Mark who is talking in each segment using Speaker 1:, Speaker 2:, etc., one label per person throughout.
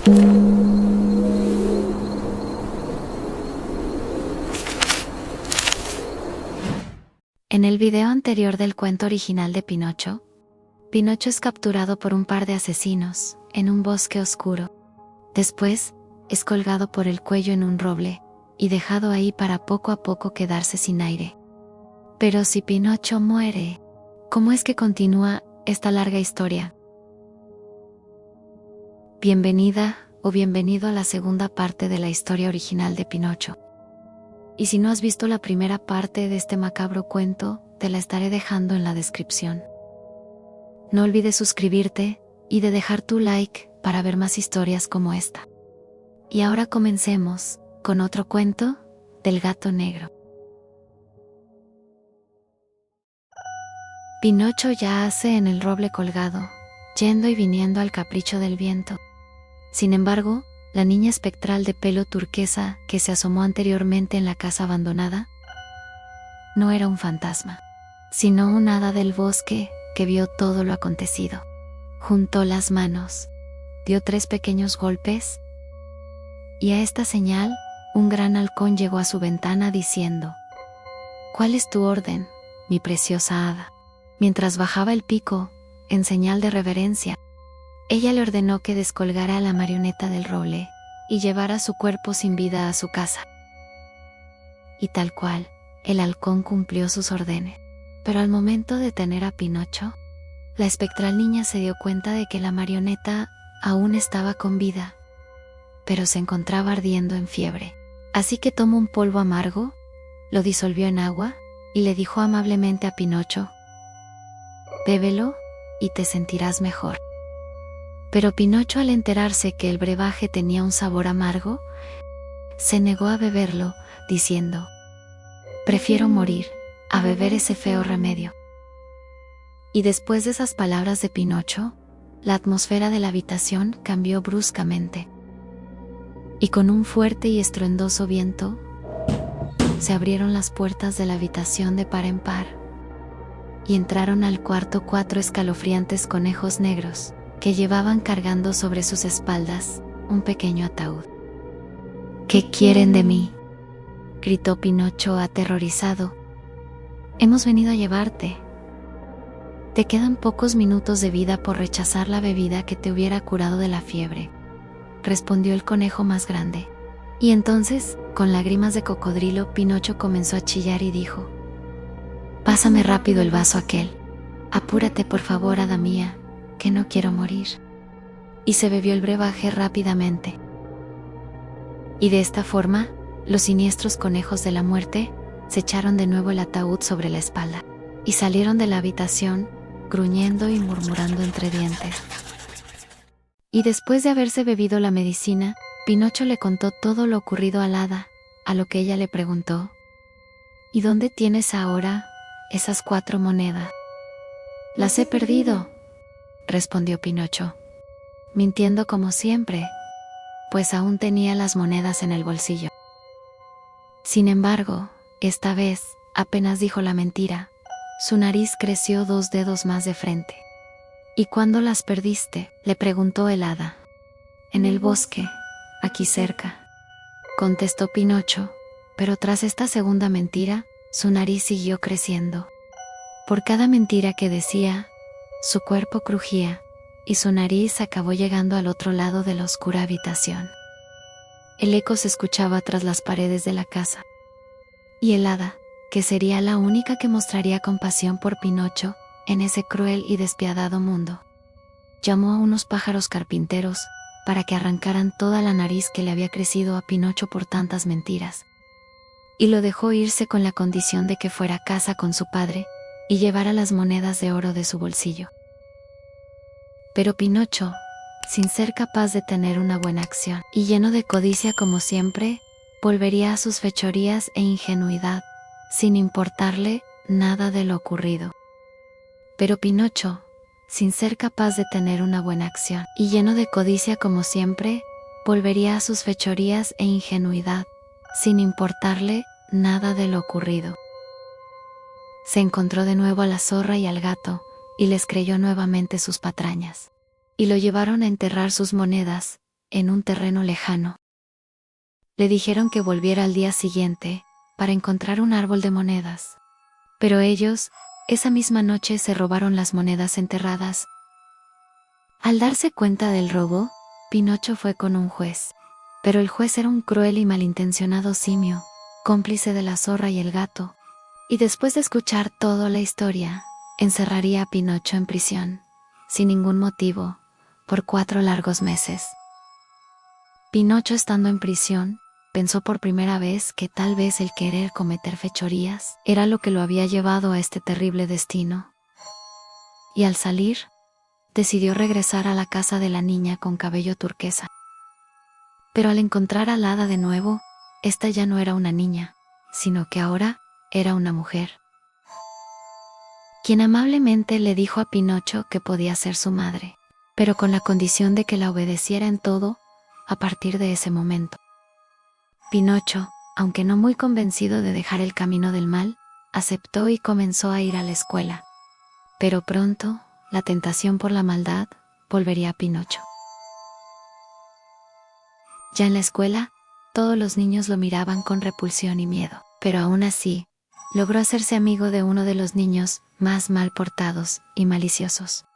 Speaker 1: En el video anterior del cuento original de Pinocho, Pinocho es capturado por un par de asesinos en un bosque oscuro. Después, es colgado por el cuello en un roble y dejado ahí para poco a poco quedarse sin aire. Pero si Pinocho muere, ¿cómo es que continúa esta larga historia? Bienvenida o bienvenido a la segunda parte de la historia original de Pinocho. Y si no has visto la primera parte de este macabro cuento, te la estaré dejando en la descripción. No olvides suscribirte y de dejar tu like para ver más historias como esta. Y ahora comencemos con otro cuento del gato negro. Pinocho yace en el roble colgado, yendo y viniendo al capricho del viento. Sin embargo, la niña espectral de pelo turquesa que se asomó anteriormente en la casa abandonada no era un fantasma, sino un hada del bosque que vio todo lo acontecido. Juntó las manos, dio 3 pequeños golpes y a esta señal un gran halcón llegó a su ventana diciendo: «¿Cuál es tu orden, mi preciosa hada?». Mientras bajaba el pico, en señal de reverencia, ella le ordenó que descolgara a la marioneta del roble y llevara su cuerpo sin vida a su casa. Y tal cual, el halcón cumplió sus órdenes. Pero al momento de detener a Pinocho, la espectral niña se dio cuenta de que la marioneta aún estaba con vida, pero se encontraba ardiendo en fiebre. Así que tomó un polvo amargo, lo disolvió en agua y le dijo amablemente a Pinocho: «Bébelo y te sentirás mejor». Pero Pinocho, al enterarse que el brebaje tenía un sabor amargo, se negó a beberlo, diciendo: «Prefiero morir a beber ese feo remedio». Y después de esas palabras de Pinocho, la atmósfera de la habitación cambió bruscamente. Y con un fuerte y estruendoso viento, se abrieron las puertas de la habitación de par en par, y entraron al cuarto 4 escalofriantes conejos negros, que llevaban cargando sobre sus espaldas un pequeño ataúd. «¿Qué quieren de mí?», gritó Pinocho aterrorizado. «Hemos venido a llevarte. Te quedan pocos minutos de vida por rechazar la bebida que te hubiera curado de la fiebre», respondió el conejo más grande. Y entonces, con lágrimas de cocodrilo, Pinocho comenzó a chillar y dijo: «Pásame rápido el vaso aquel. Apúrate por favor, hada mía, que no quiero morir». Y se bebió el brebaje rápidamente. Y de esta forma, los siniestros conejos de la muerte se echaron de nuevo el ataúd sobre la espalda y salieron de la habitación, gruñendo y murmurando entre dientes. Y después de haberse bebido la medicina, Pinocho le contó todo lo ocurrido al hada, a lo que ella le preguntó: «¿Y dónde tienes ahora esas 4 monedas?». «Las he perdido», respondió Pinocho, mintiendo como siempre, pues aún tenía las monedas en el bolsillo. Sin embargo, esta vez, apenas dijo la mentira, su nariz creció 2 dedos más de frente. «¿Y cuándo las perdiste?», le preguntó el hada. «En el bosque, aquí cerca», contestó Pinocho, pero tras esta segunda mentira, su nariz siguió creciendo. Por cada mentira que decía, su cuerpo crujía, y su nariz acabó llegando al otro lado de la oscura habitación. El eco se escuchaba tras las paredes de la casa. Y el hada, que sería la única que mostraría compasión por Pinocho en ese cruel y despiadado mundo, llamó a unos pájaros carpinteros para que arrancaran toda la nariz que le había crecido a Pinocho por tantas mentiras, y lo dejó irse con la condición de que fuera a casa con su padre y llevara las monedas de oro de su bolsillo. Pero Pinocho, sin ser capaz de tener una buena acción y lleno de codicia como siempre, volvería a sus fechorías e ingenuidad, sin importarle nada de lo ocurrido. Pero Pinocho, sin ser capaz de tener una buena acción y lleno de codicia como siempre, volvería a sus fechorías e ingenuidad, sin importarle nada de lo ocurrido. Se encontró de nuevo a la zorra y al gato, y les creyó nuevamente sus patrañas. Y lo llevaron a enterrar sus monedas, en un terreno lejano. Le dijeron que volviera al día siguiente para encontrar un árbol de monedas. Pero ellos, esa misma noche, se robaron las monedas enterradas. Al darse cuenta del robo, Pinocho fue con un juez. Pero el juez era un cruel y malintencionado simio, cómplice de la zorra y el gato. Y después de escuchar toda la historia, encerraría a Pinocho en prisión, sin ningún motivo, por 4 largos meses. Pinocho, estando en prisión, pensó por primera vez que tal vez el querer cometer fechorías era lo que lo había llevado a este terrible destino. Y al salir, decidió regresar a la casa de la niña con cabello turquesa. Pero al encontrar al hada de nuevo, esta ya no era una niña, sino que ahora era una mujer, quien amablemente le dijo a Pinocho que podía ser su madre, pero con la condición de que la obedeciera en todo a partir de ese momento. Pinocho, aunque no muy convencido de dejar el camino del mal, aceptó y comenzó a ir a la escuela. Pero pronto, la tentación por la maldad volvería a Pinocho. Ya en la escuela, todos los niños lo miraban con repulsión y miedo, pero aún así, logró hacerse amigo de uno de los niños más mal portados y maliciosos,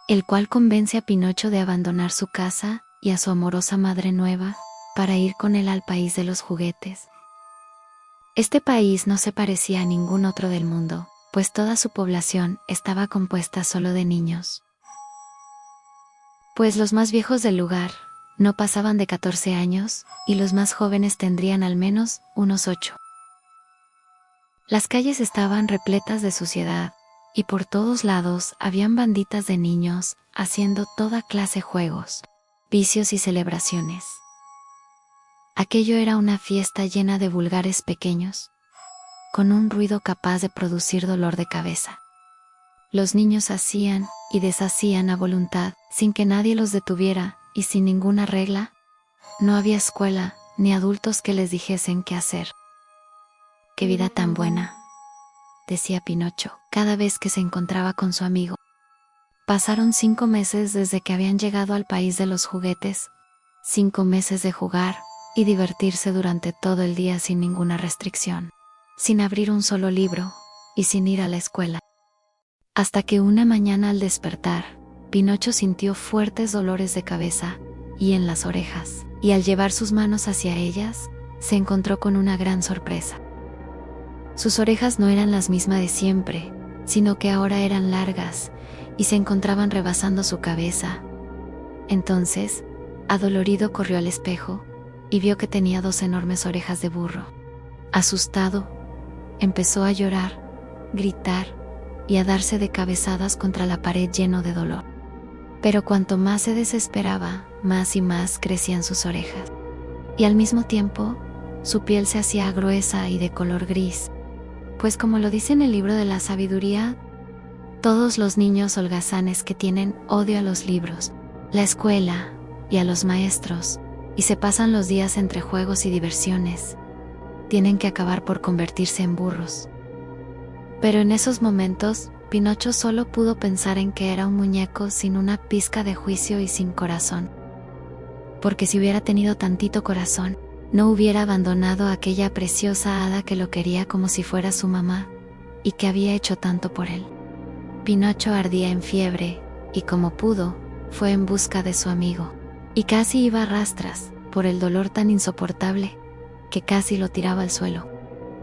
Speaker 1: el cual convence a Pinocho de abandonar su casa y a su amorosa madre nueva para ir con él al país de los juguetes. Este país no se parecía a ningún otro del mundo, pues toda su población estaba compuesta solo de niños, pues los más viejos del lugar no pasaban de 14 años y los más jóvenes tendrían al menos unos 8. Las calles estaban repletas de suciedad y por todos lados habían banditas de niños haciendo toda clase de juegos, vicios y celebraciones. Aquello era una fiesta llena de vulgares pequeños, con un ruido capaz de producir dolor de cabeza. Los niños hacían y deshacían a voluntad, sin que nadie los detuviera y sin ninguna regla. No había escuela ni adultos que les dijesen qué hacer. ¡Qué vida tan buena!, decía Pinocho cada vez que se encontraba con su amigo. Pasaron 5 meses desde que habían llegado al país de los juguetes, 5 meses de jugar y divertirse durante todo el día sin ninguna restricción, sin abrir un solo libro y sin ir a la escuela. Hasta que una mañana, al despertar, Pinocho sintió fuertes dolores de cabeza y en las orejas, y al llevar sus manos hacia ellas, se encontró con una gran sorpresa. Sus orejas no eran las mismas de siempre, sino que ahora eran largas y se encontraban rebasando su cabeza. Entonces, adolorido, corrió al espejo y vio que tenía 2 enormes orejas de burro. Asustado, empezó a llorar, gritar y a darse de cabezadas contra la pared lleno de dolor. Pero cuanto más se desesperaba, más y más crecían sus orejas. Y al mismo tiempo, su piel se hacía gruesa y de color gris, pues como lo dice en el libro de la sabiduría, todos los niños holgazanes que tienen odio a los libros, la escuela y a los maestros, y se pasan los días entre juegos y diversiones, tienen que acabar por convertirse en burros. Pero en esos momentos, Pinocho solo pudo pensar en que era un muñeco sin una pizca de juicio y sin corazón. Porque si hubiera tenido tantito corazón, no hubiera abandonado a aquella preciosa hada que lo quería como si fuera su mamá, y que había hecho tanto por él. Pinocho ardía en fiebre, y como pudo, fue en busca de su amigo, y casi iba a rastras, por el dolor tan insoportable, que casi lo tiraba al suelo.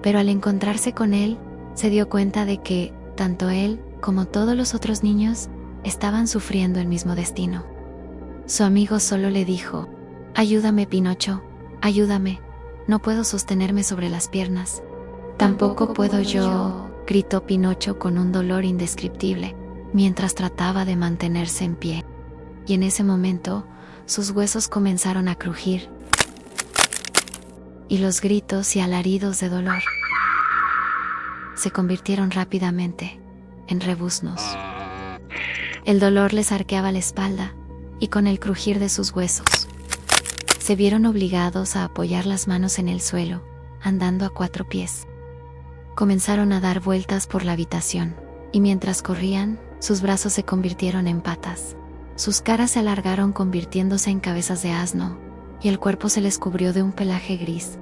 Speaker 1: Pero al encontrarse con él, se dio cuenta de que, tanto él como todos los otros niños, estaban sufriendo el mismo destino. Su amigo solo le dijo: «Ayúdame, Pinocho, ayúdame, no puedo sostenerme sobre las piernas». «Tampoco puedo yo», gritó Pinocho con un dolor indescriptible, mientras trataba de mantenerse en pie. Y en ese momento, sus huesos comenzaron a crujir, y los gritos y alaridos de dolor se convirtieron rápidamente en rebuznos. El dolor les arqueaba la espalda, y con el crujir de sus huesos, se vieron obligados a apoyar las manos en el suelo, andando a 4 pies. Comenzaron a dar vueltas por la habitación, y mientras corrían, sus brazos se convirtieron en patas. Sus caras se alargaron convirtiéndose en cabezas de asno, y el cuerpo se les cubrió de un pelaje gris.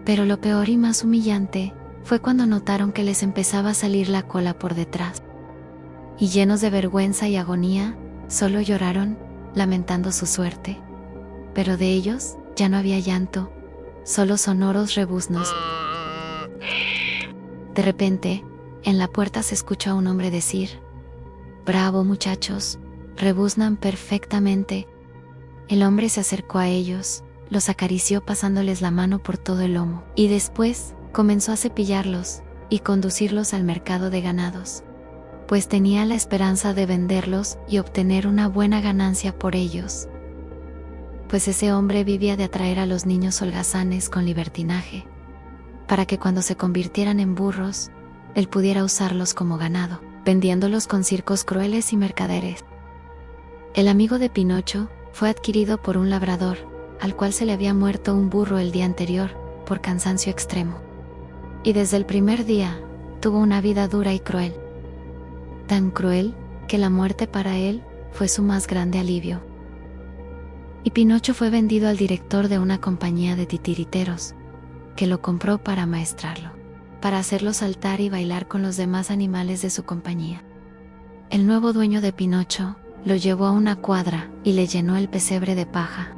Speaker 1: Pero lo peor y más humillante fue cuando notaron que les empezaba a salir la cola por detrás. Y llenos de vergüenza y agonía, solo lloraron, lamentando su suerte. Pero de ellos ya no había llanto, solo sonoros rebuznos. De repente, en la puerta se escuchó a un hombre decir: «Bravo, muchachos, rebuznan perfectamente». El hombre se acercó a ellos, los acarició pasándoles la mano por todo el lomo, y después comenzó a cepillarlos y conducirlos al mercado de ganados, pues tenía la esperanza de venderlos y obtener una buena ganancia por ellos. Pues ese hombre vivía de atraer a los niños holgazanes con libertinaje, para que cuando se convirtieran en burros, él pudiera usarlos como ganado, vendiéndolos con circos crueles y mercaderes. El amigo de Pinocho fue adquirido por un labrador, al cual se le había muerto un burro el día anterior, por cansancio extremo. Y desde el primer día, tuvo una vida dura y cruel. Tan cruel, que la muerte para él fue su más grande alivio. Y Pinocho fue vendido al director de una compañía de titiriteros, que lo compró para amaestrarlo, para hacerlo saltar y bailar con los demás animales de su compañía. El nuevo dueño de Pinocho lo llevó a una cuadra y le llenó el pesebre de paja.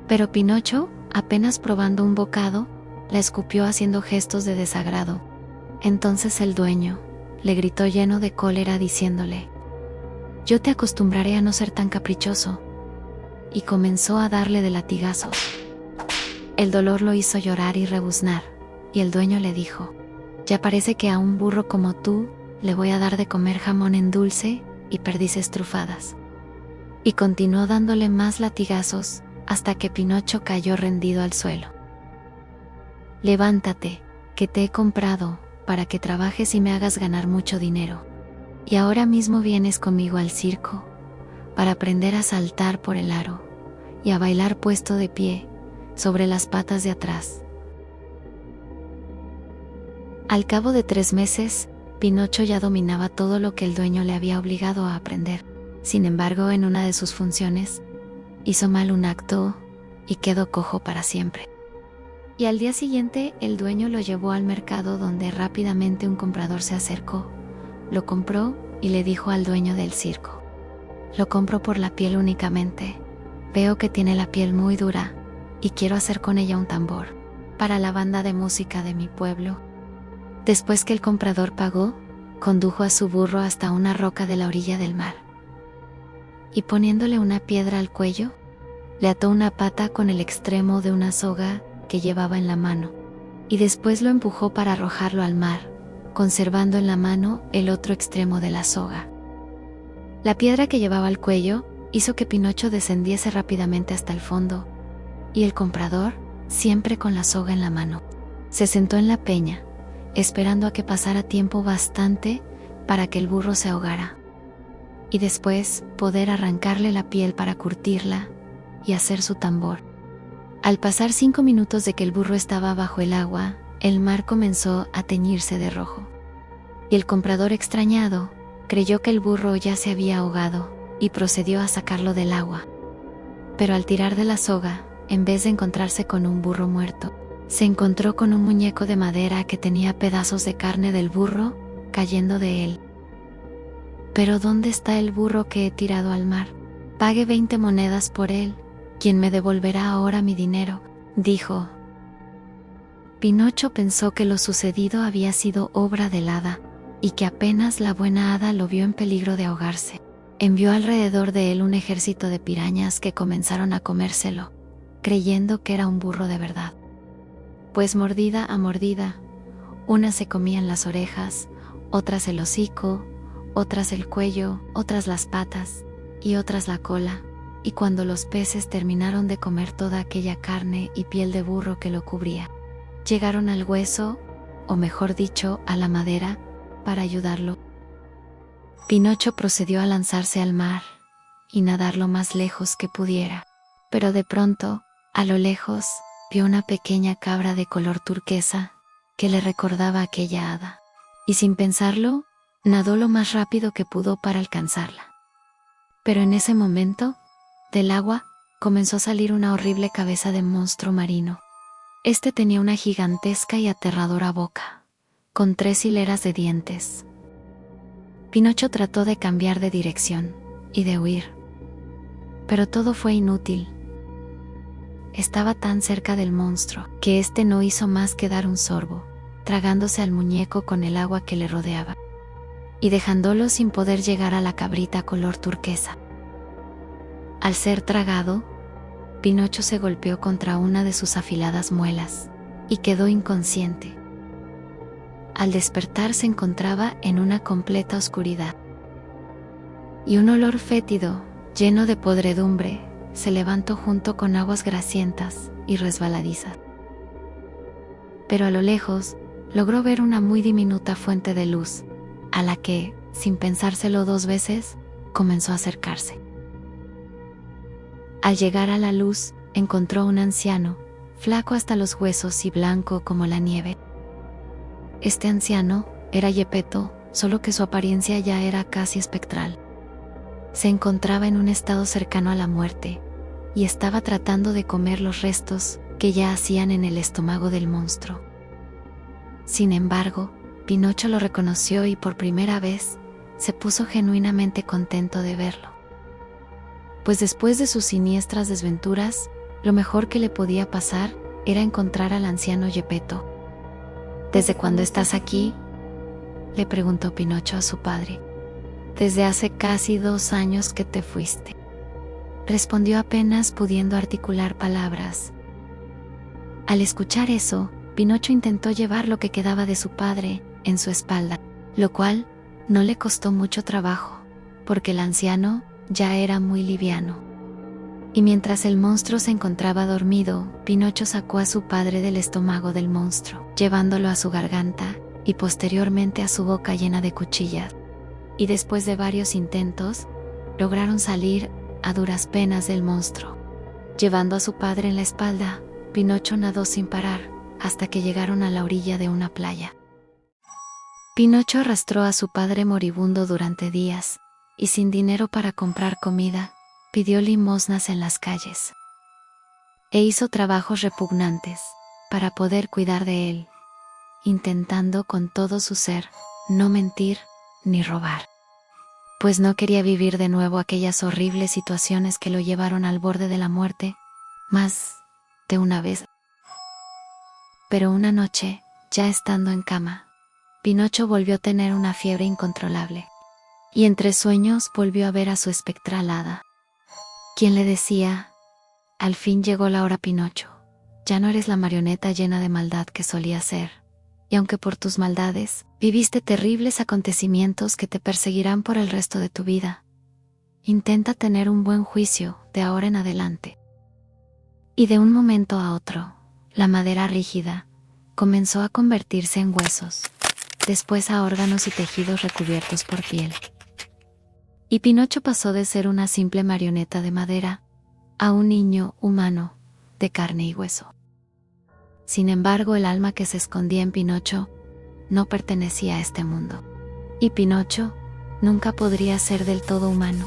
Speaker 1: Pero Pinocho, apenas probando un bocado, la escupió haciendo gestos de desagrado. Entonces el dueño le gritó lleno de cólera diciéndole: «Yo te acostumbraré a no ser tan caprichoso». Y comenzó a darle de latigazos. El dolor lo hizo llorar y rebuznar, y el dueño le dijo: «Ya parece que a un burro como tú le voy a dar de comer jamón en dulce y perdices trufadas». Y continuó dándole más latigazos hasta que Pinocho cayó rendido al suelo. «Levántate, que te he comprado para que trabajes y me hagas ganar mucho dinero. Y ahora mismo vienes conmigo al circo para aprender a saltar por el aro y a bailar puesto de pie sobre las patas de atrás». Al cabo de 3 meses, Pinocho ya dominaba todo lo que el dueño le había obligado a aprender. Sin embargo, en una de sus funciones, hizo mal un acto y quedó cojo para siempre. Y al día siguiente, el dueño lo llevó al mercado, donde rápidamente un comprador se acercó, lo compró y le dijo al dueño del circo: «Lo compro por la piel únicamente. Veo que tiene la piel muy dura y quiero hacer con ella un tambor para la banda de música de mi pueblo». Después que el comprador pagó, condujo a su burro hasta una roca de la orilla del mar, y poniéndole una piedra al cuello, le ató una pata con el extremo de una soga que llevaba en la mano, y después lo empujó para arrojarlo al mar, conservando en la mano el otro extremo de la soga. La piedra que llevaba al cuello hizo que Pinocho descendiese rápidamente hasta el fondo, y el comprador, siempre con la soga en la mano, se sentó en la peña, esperando a que pasara tiempo bastante para que el burro se ahogara, y después poder arrancarle la piel para curtirla y hacer su tambor. Al pasar 5 minutos de que el burro estaba bajo el agua, el mar comenzó a teñirse de rojo, y el comprador, extrañado, creyó que el burro ya se había ahogado y procedió a sacarlo del agua. Pero al tirar de la soga, en vez de encontrarse con un burro muerto, se encontró con un muñeco de madera que tenía pedazos de carne del burro cayendo de él. «¿Pero dónde está el burro que he tirado al mar? Pague 20 monedas por él. ¿Quién me devolverá ahora mi dinero?», dijo. Pinocho pensó que lo sucedido había sido obra del hada, y que apenas la buena hada lo vio en peligro de ahogarse, envió alrededor de él un ejército de pirañas que comenzaron a comérselo, creyendo que era un burro de verdad. Pues mordida a mordida, unas se comían las orejas, otras el hocico, otras el cuello, otras las patas y otras la cola, y cuando los peces terminaron de comer toda aquella carne y piel de burro que lo cubría, llegaron al hueso, o mejor dicho, a la madera, para ayudarlo. Pinocho procedió a lanzarse al mar y nadar lo más lejos que pudiera, pero de pronto, a lo lejos, vio una pequeña cabra de color turquesa que le recordaba a aquella hada, y sin pensarlo, nadó lo más rápido que pudo para alcanzarla. Pero en ese momento, del agua, comenzó a salir una horrible cabeza de monstruo marino. Este tenía una gigantesca y aterradora boca, con 3 hileras de dientes. Pinocho trató de cambiar de dirección y de huir. Pero todo fue inútil. Estaba tan cerca del monstruo que éste no hizo más que dar un sorbo, tragándose al muñeco con el agua que le rodeaba, y dejándolo sin poder llegar a la cabrita color turquesa. Al ser tragado, Pinocho se golpeó contra una de sus afiladas muelas y quedó inconsciente. Al despertar se encontraba en una completa oscuridad. Y un olor fétido, lleno de podredumbre, se levantó junto con aguas grasientas y resbaladizas. Pero a lo lejos, logró ver una muy diminuta fuente de luz, a la que, sin pensárselo 2 veces, comenzó a acercarse. Al llegar a la luz, encontró a un anciano, flaco hasta los huesos y blanco como la nieve. Este anciano era Geppetto, solo que su apariencia ya era casi espectral. Se encontraba en un estado cercano a la muerte, y estaba tratando de comer los restos que ya hacían en el estómago del monstruo. Sin embargo, Pinocho lo reconoció y por primera vez se puso genuinamente contento de verlo. Pues después de sus siniestras desventuras, lo mejor que le podía pasar era encontrar al anciano Geppetto. ¿Desde cuándo estás aquí?, le preguntó Pinocho a su padre. Desde hace casi 2 años que te fuiste, respondió apenas pudiendo articular palabras. Al escuchar eso, Pinocho intentó llevar lo que quedaba de su padre en su espalda, lo cual no le costó mucho trabajo, porque el anciano ya era muy liviano. Y mientras el monstruo se encontraba dormido, Pinocho sacó a su padre del estómago del monstruo, llevándolo a su garganta y posteriormente a su boca llena de cuchillas. Y después de varios intentos, lograron salir a duras penas del monstruo. Llevando a su padre en la espalda, Pinocho nadó sin parar hasta que llegaron a la orilla de una playa. Pinocho arrastró a su padre moribundo durante días, y sin dinero para comprar comida, pidió limosnas en las calles. E hizo trabajos repugnantes para poder cuidar de él, intentando con todo su ser no mentir ni robar, pues no quería vivir de nuevo aquellas horribles situaciones que lo llevaron al borde de la muerte más de una vez. Pero una noche, ya estando en cama, Pinocho volvió a tener una fiebre incontrolable, y entre sueños volvió a ver a su espectral hada, quien le decía: al fin llegó la hora, Pinocho, ya no eres la marioneta llena de maldad que solías ser, y aunque por tus maldades viviste terribles acontecimientos que te perseguirán por el resto de tu vida, intenta tener un buen juicio de ahora en adelante. Y de un momento a otro, la madera rígida comenzó a convertirse en huesos, después a órganos y tejidos recubiertos por piel. Y Pinocho pasó de ser una simple marioneta de madera a un niño humano de carne y hueso. Sin embargo, el alma que se escondía en Pinocho no pertenecía a este mundo, y Pinocho nunca podría ser del todo humano.